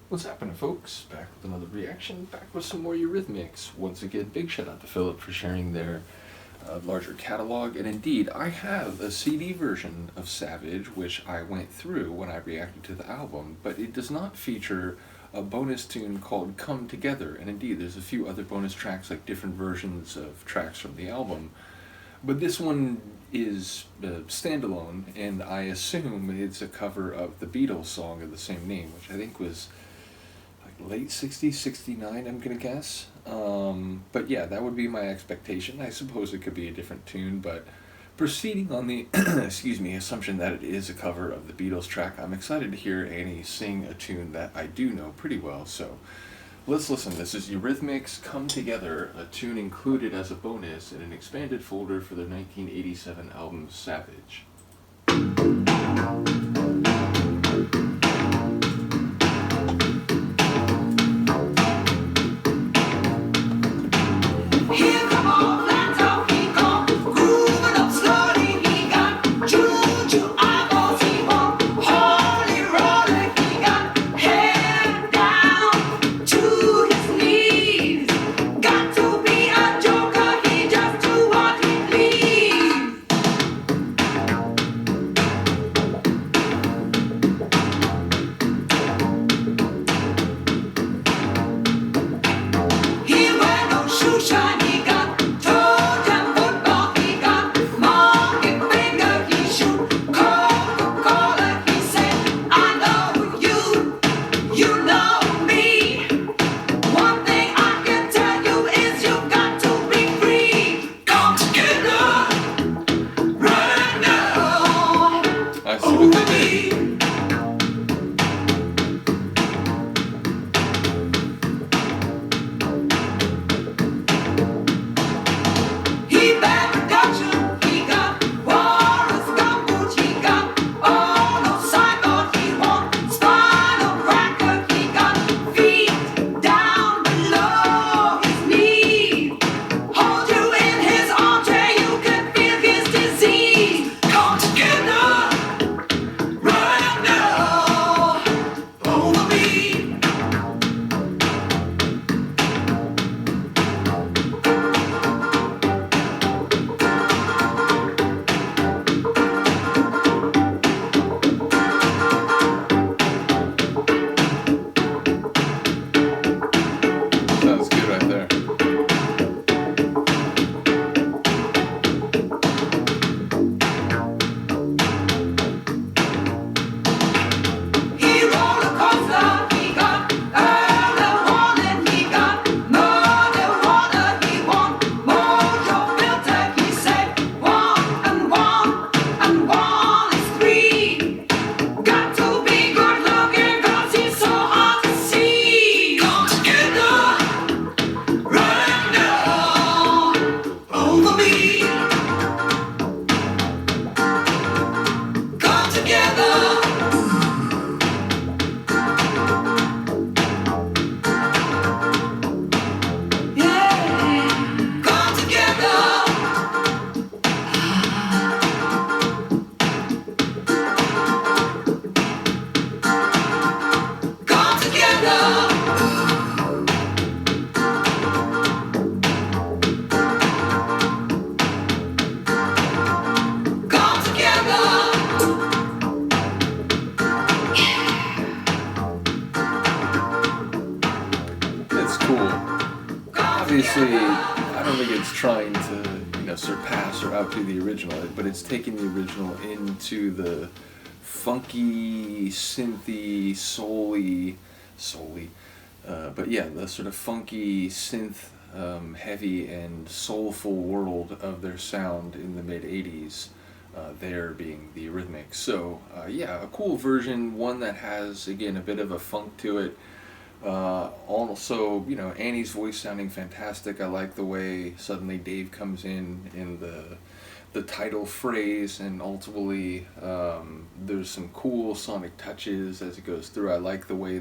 What's happening, folks? Back with another reaction, back with some more Eurythmics. Once again, big shout out to Philip for sharing their larger catalog. And indeed, I have a CD version of Savage, which I went through when I reacted to the album, but it does not feature a bonus tune called Come Together. And indeed, there's a few other bonus tracks, like different versions of tracks from the album. But this one is standalone, and I assume it's a cover of the Beatles song of the same name, which I think was late 60s, 69, I'm gonna guess. But yeah, that would be my expectation. I suppose it could be a different tune, but proceeding on the excuse me, assumption that it is a cover of the Beatles track, I'm excited to hear Annie sing a tune that I do know pretty well. So let's listen. This is Eurythmics Come Together, a tune included as a bonus in an expanded folder for their 1987 album Savage. I see what they did. Sounds good right there. Cool. Obviously, I don't think it's trying to, surpass or outdo the original, but it's taking the original into the funky, synthy, but yeah, the sort of funky, synth, heavy and soulful world of their sound in the mid 80s. There being the Eurythmics. So yeah, a cool version, one that has, again, a bit of a funk to it. Also, Annie's voice sounding fantastic. I like the way suddenly Dave comes in the title phrase, and ultimately there's some cool sonic touches as it goes through. I like the way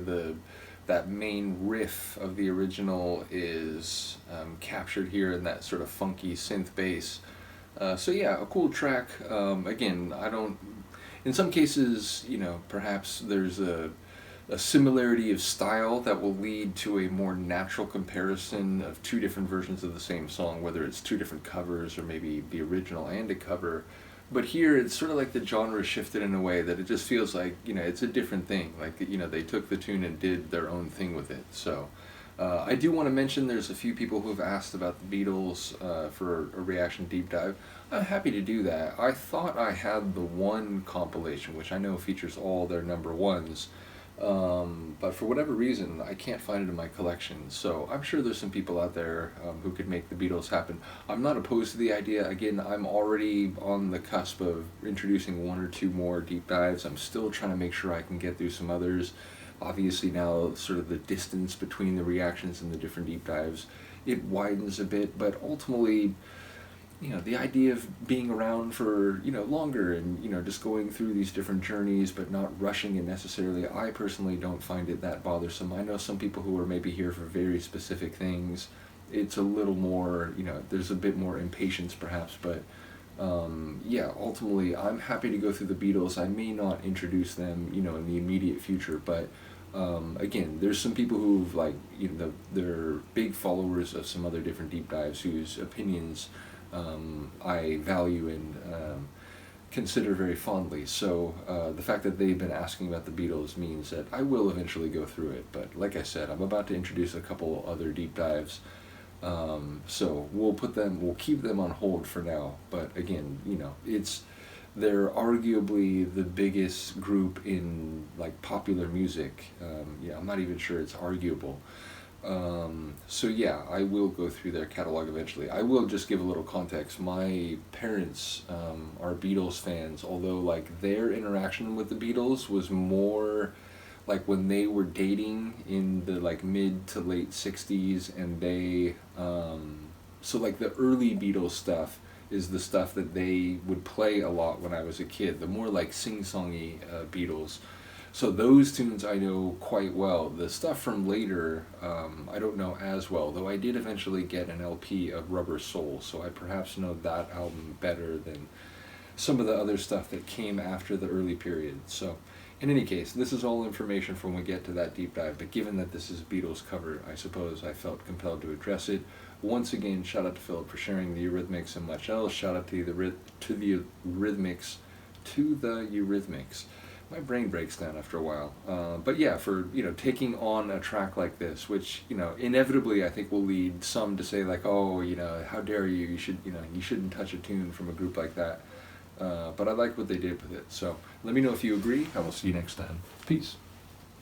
that main riff of the original is captured here in that sort of funky synth bass. So yeah, a cool track. Again, I don't. In some cases, perhaps there's a similarity of style that will lead to a more natural comparison of two different versions of the same song, whether it's two different covers or maybe the original and a cover. But here it's sort of like the genre shifted in a way that it just feels like, it's a different thing. Like, they took the tune and did their own thing with it. So I do want to mention there's a few people who have asked about the Beatles for a reaction deep dive. I'm happy to do that. I thought I had the one compilation, which I know features all their number ones, but for whatever reason, I can't find it in my collection. So I'm sure there's some people out there who could make the Beatles happen. I'm not opposed to the idea. Again, I'm already on the cusp of introducing one or two more deep dives. I'm still trying to make sure I can get through some others. Obviously now, sort of the distance between the reactions and the different deep dives, it widens a bit, but ultimately, the idea of being around for, longer and, just going through these different journeys but not rushing it necessarily, I personally don't find it that bothersome. I know some people who are maybe here for very specific things, it's a little more, there's a bit more impatience perhaps, but yeah, ultimately I'm happy to go through the Beatles. I may not introduce them, in the immediate future, but again, there's some people who've they're big followers of some other different deep dives whose opinions I value and consider very fondly. So the fact that they've been asking about the Beatles means that I will eventually go through it. But like I said, I'm about to introduce a couple other deep dives. So we'll keep them on hold for now. But again, they're arguably the biggest group in popular music. Yeah, I'm not even sure it's arguable. So yeah, I will go through their catalog eventually. I will just give a little context. My parents are Beatles fans, although their interaction with the Beatles was more when they were dating in the mid to late 60s, and they so the early Beatles stuff is the stuff that they would play a lot when I was a kid, the more sing-songy Beatles. So those tunes I know quite well. The stuff from later, I don't know as well, though I did eventually get an LP of Rubber Soul, so I perhaps know that album better than some of the other stuff that came after the early period. So in any case, this is all information for when we get to that deep dive, but given that this is Beatles cover, I suppose I felt compelled to address it. Once again, shout out to Philip for sharing the Eurythmics and much else. Shout out to the Eurythmics. My brain breaks down after a while. But yeah, for taking on a track like this, which inevitably I think will lead some to say oh, how dare you? You shouldn't touch a tune from a group like that. But I like what they did with it. So let me know if you agree. I will see you next time. Peace.